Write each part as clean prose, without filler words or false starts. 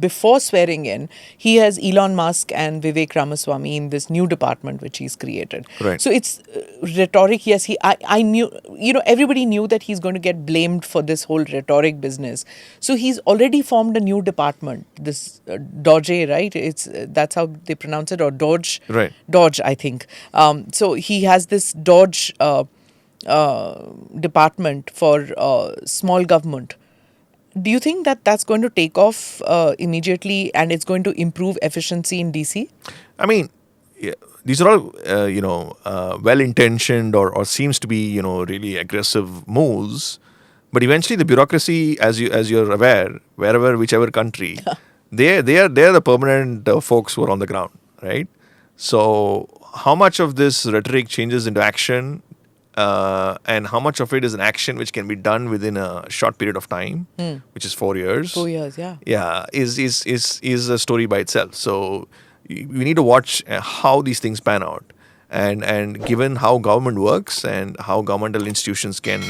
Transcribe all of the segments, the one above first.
before swearing in, he has Elon Musk and Vivek Ramaswamy in this new department which he's created. Right. So it's rhetoric. Yes, I knew, everybody knew that he's going to get blamed for this whole rhetoric business. So he's already formed a new department, this Doge, right? That's how they pronounce it, or Doge. Right. Doge, I think. So he has this Doge department for small government. Do you think that that's going to take off immediately and it's going to improve efficiency in DC? I mean, yeah, these are all, well-intentioned or seems to be, really aggressive moves. But eventually the bureaucracy, as you're aware, whichever country, they're the permanent folks who are on the ground, right? So how much of this rhetoric changes into action and how much of it is an action which can be done within a short period of time, which is 4 years. 4 years, yeah. Yeah, is a story by itself. So we need to watch how these things pan out. And given how government works and how governmental institutions can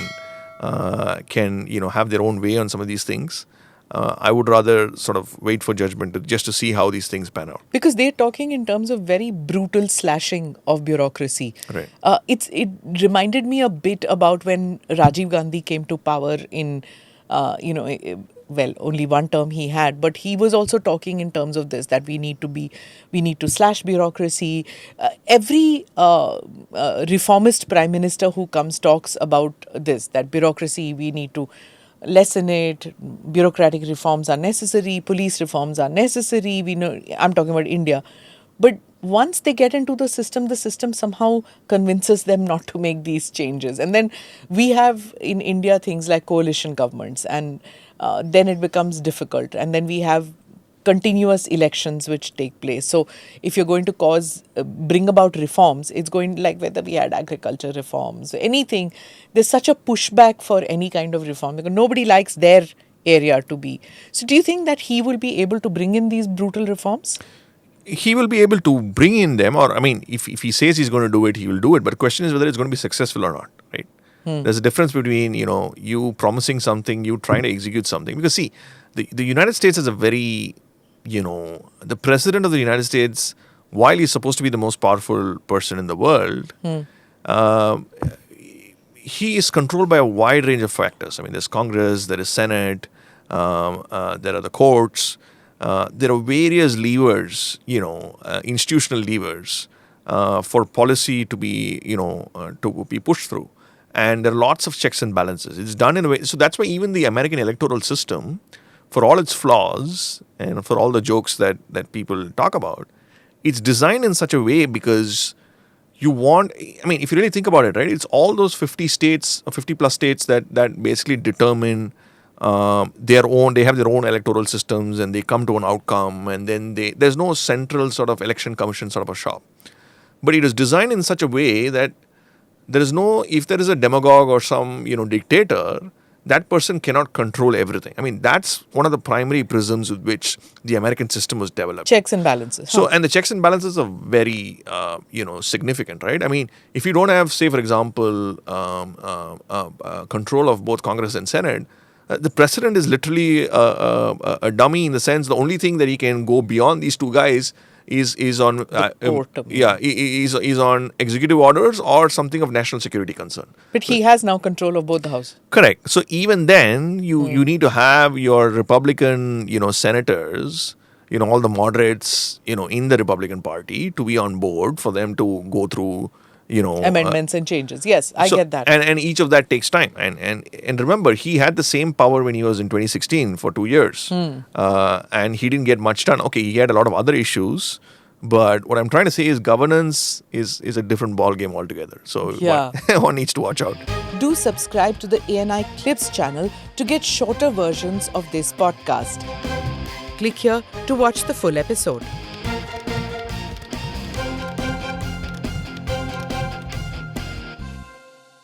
have their own way on some of these things, I would rather sort of wait for judgment just to see how these things pan out. Because they're talking in terms of very brutal slashing of bureaucracy. Right. It reminded me a bit about when Rajiv Gandhi came to power in, only one term he had, but he was also talking in terms of this, that we need to slash bureaucracy. Every reformist prime minister who comes talks about this, that bureaucracy, we need to lessen it, bureaucratic reforms are necessary, police reforms are necessary. We know, I'm talking about India. But once they get into the system somehow convinces them not to make these changes. And then we have in India things like coalition governments, and then it becomes difficult. And then we have continuous elections which take place. So if you're going to bring about reforms, it's going like whether we had agriculture reforms, anything, there's such a pushback for any kind of reform because nobody likes their area to be. So do you think that he will be able to bring in these brutal reforms? He will be able to bring in them, or if he says he's going to do it, he will do it. But the question is whether it's going to be successful or not, right? There's a difference between, you promising something, you trying to execute something. Because see, the United States is a very... the president of the United States, while he's supposed to be the most powerful person in the world, he is controlled by a wide range of factors. There's Congress, there is Senate, there are the courts, there are various levers, institutional levers for policy to be pushed through. And there are lots of checks and balances. It's done in a way. So that's why even the American electoral system, for all its flaws and for all the jokes that people talk about, it's designed in such a way because you want, if you really think about it, right, it's all those 50 states or 50 plus states that basically determine they have their own electoral systems and they come to an outcome, and then there's no central sort of election commission sort of a shop. But it is designed in such a way that if there is a demagogue or some, dictator, that person cannot control everything. That's one of the primary prisms with which the American system was developed. Checks and balances. So, and the checks and balances are very, significant, right? If you don't have, say, for example, control of both Congress and Senate, the president is literally a dummy in the sense the only thing that he can go beyond these two guys is on is on executive orders or something of national security concern. But he has now control of both the houses. Correct. So even then, you need to have your Republican, senators, all the moderates, in the Republican Party to be on board for them to go through, amendments and changes. Yes, I get that. And each of that takes time. And remember, he had the same power when he was in 2016 for 2 years. And he didn't get much done. Okay, he had a lot of other issues. But what I'm trying to say is governance is a different ballgame altogether. So one needs to watch out. Do subscribe to the ANI Clips channel to get shorter versions of this podcast. Click here to watch the full episode.